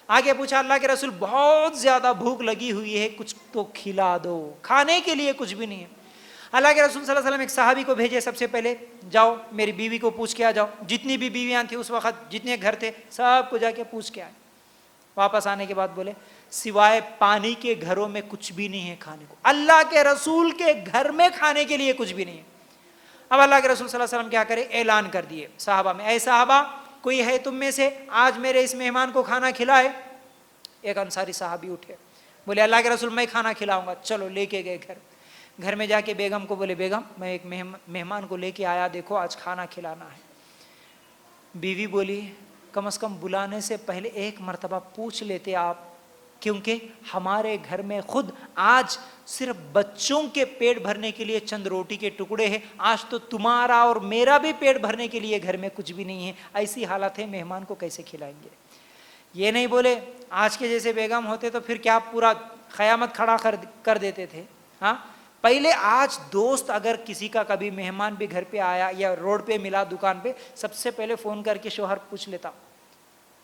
آگے پوچھا اللہ کے رسول بہت زیادہ بھوک لگی ہوئی ہے، کچھ تو کھلا دو، کھانے کے لیے کچھ بھی نہیں ہے۔ اللہ کے رسول صلی اللہ علیہ وسلم ایک صحابی کو بھیجے، سب سے پہلے جاؤ میری بیوی کو پوچھ کے آ جاؤ، جتنی بھی بیویاں تھیں اس وقت، جتنے گھر تھے سب کو جا کے پوچھ کے آئے۔ واپس آنے کے بعد بولے سوائے پانی کے گھروں میں کچھ بھی نہیں ہے کھانے کو، اللہ کے رسول کے گھر میں کھانے کے لیے کچھ بھی نہیں ہے۔ اب اللہ کے رسول صلی اللہ علیہ وسلم کیا کرے، اعلان کر دیے صحابہ میں، اے صحابہ کوئی ہے تم میں سے آج میرے اس مہمان کو کھانا کھلائے؟ ایک انصاری صحابی اٹھے، بولے اللہ کے رسول میں کھانا کھلاؤں گا، چلو لے کے گئے گھر میں جا کے بیگم کو بولے بیگم میں ایک مہمان کو لے کے آیا، دیکھو آج کھانا کھلانا ہے۔ بیوی بولی کم از کم بلانے سے پہلے ایک مرتبہ پوچھ لیتے آپ، کیونکہ ہمارے گھر میں خود آج صرف بچوں کے پیٹ بھرنے کے لیے چند روٹی کے ٹکڑے ہیں، آج تو تمہارا اور میرا بھی پیٹ بھرنے کے لیے گھر میں کچھ بھی نہیں ہے، ایسی حالت ہے مہمان کو کیسے کھلائیں گے؟ یہ نہیں بولے آج کے جیسے بیگم ہوتے تو پھر کیا پورا قیامت کھڑا کر دیتے تھے۔ ہاں پہلے آج دوست اگر کسی کا کبھی مہمان بھی گھر پہ آیا یا روڈ پہ ملا دکان پہ، سب سے پہلے فون کر کے شوہر پوچھ لیتا،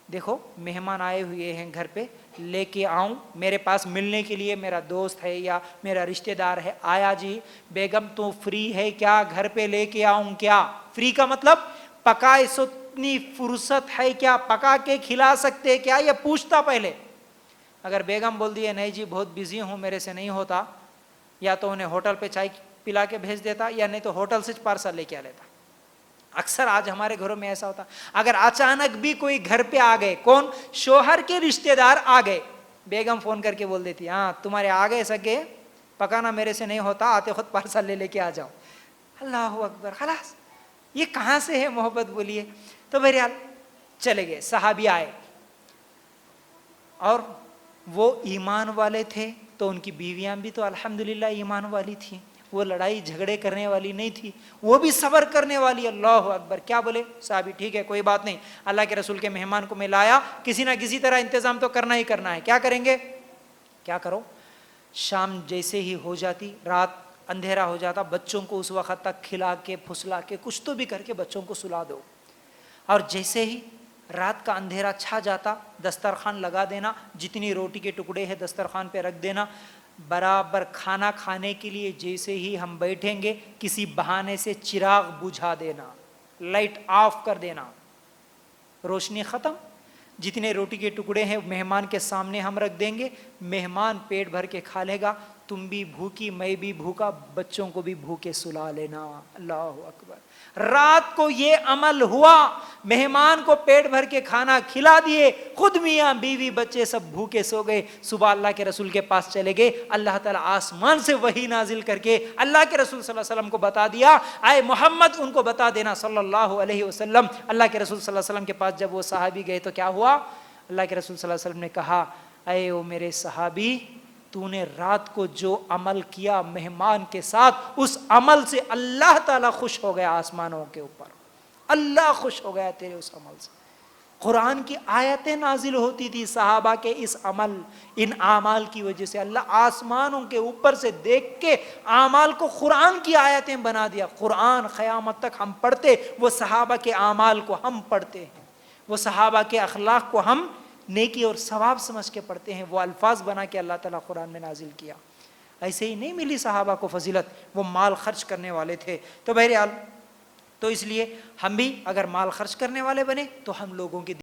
دیکھو مہمان آئے ہوئے ہیں گھر پہ، لے کے آؤں میرے پاس ملنے کے لیے، میرا دوست ہے یا میرا رشتہ دار ہے آیا جی، بیگم تو فری ہے کیا، گھر پہ لے کے آؤں کیا؟ فری کا مطلب پکائے سو اتنی فرصت ہے کیا، پکا کے کھلا سکتے کیا، یہ پوچھتا پہلے۔ اگر بیگم بول دی نہیں جی بہت بزی ہوں میرے سے نہیں ہوتا، یا تو انہیں ہوٹل پہ چائے پلا کے بھیج دیتا، یا نہیں تو ہوٹل سے پارسل لے کے آ لیتا۔ اکثر آج ہمارے گھروں میں ایسا ہوتا، اگر اچانک بھی کوئی گھر پہ آ گئے، کون؟ شوہر کے رشتہ دار آ گئے، بیگم فون کر کے بول دیتی ہاں تمہارے آ گئے سگے، پکانا میرے سے نہیں ہوتا، آتے خود پارسل لے کے آ جاؤ۔ اللہ اکبر، خلاص یہ کہاں سے ہے محبت بولیے؟ تو بہرحال چلے گئے، صحابی آئے اور وہ ایمان والے تھے تو ان کی بیویاں بھی تو الحمدللہ ایمان والی تھیں، وہ لڑائی جھگڑے کرنے والی نہیں تھی، وہ بھی صبر کرنے والی۔ اللہ اکبر، کیا بولے صحابی ٹھیک ہے کوئی بات نہیں، اللہ کے رسول کے مہمان کو میں لایا، کسی نہ کسی طرح انتظام تو کرنا ہی کرنا ہے، کیا کریں گے؟ کیا کرو، شام جیسے ہی ہو جاتی، رات اندھیرا ہو جاتا، بچوں کو اس وقت تک کھلا کے پھسلا کے کچھ تو بھی کر کے بچوں کو سلا دو، اور جیسے ہی رات کا اندھیرا چھا جاتا دسترخوان لگا دینا، جتنی روٹی کے ٹکڑے ہیں دسترخوان پہ رکھ دینا، برابر کھانا کھانے کے لیے جیسے ہی ہم بیٹھیں گے کسی بہانے سے چراغ بجھا دینا، لائٹ آف کر دینا، روشنی ختم، جتنے روٹی کے ٹکڑے ہیں مہمان کے سامنے ہم رکھ دیں گے، مہمان پیٹ بھر کے کھا لے گا، تم بھی بھوکی میں بھی بھوکا، بچوں کو بھی بھوکے سلا لینا۔ اللہ اکبر، رات کو یہ عمل ہوا، مہمان کو پیٹ بھر کے کھانا کھلا دیے، خود میاں بیوی بچے سب بھوکے سو گئے، صبح اللہ کے رسول کے پاس چلے گئے، اللہ تعالیٰ آسمان سے وحی نازل کر کے اللہ کے رسول صلی اللہ علیہ وسلم کو بتا دیا، اے محمد ان کو بتا دینا صلی اللہ علیہ وسلم۔ اللہ کے رسول صلی اللہ علیہ وسلم کے پاس جب وہ صحابی گئے تو کیا ہوا؟ اللہ کے رسول صلی اللہ علیہ وسلم نے کہا اے او میرے صحابی، تو نے رات کو جو عمل کیا مہمان کے ساتھ، اس عمل سے اللہ تعالیٰ خوش ہو گیا آسمانوں کے اوپر، اللہ خوش ہو گیا تیرے اس عمل سے۔ قرآن کی آیتیں نازل ہوتی تھی صحابہ کے اس عمل، ان اعمال کی وجہ سے اللہ آسمانوں کے اوپر سے دیکھ کے اعمال کو قرآن کی آیتیں بنا دیا۔ قرآن قیامت تک ہم پڑھتے، وہ صحابہ کے اعمال کو ہم پڑھتے ہیں، وہ صحابہ کے اخلاق کو ہم نیکی اور ثواب سمجھ کے پڑھتے ہیں، وہ الفاظ بنا کے اللہ تعالیٰ قرآن میں نازل کیا۔ ایسے ہی نہیں ملی صحابہ کو فضیلت، وہ مال خرچ کرنے والے تھے۔ تو بہرحال تو اس لیے ہم بھی اگر مال خرچ کرنے والے بنے تو ہم لوگوں کی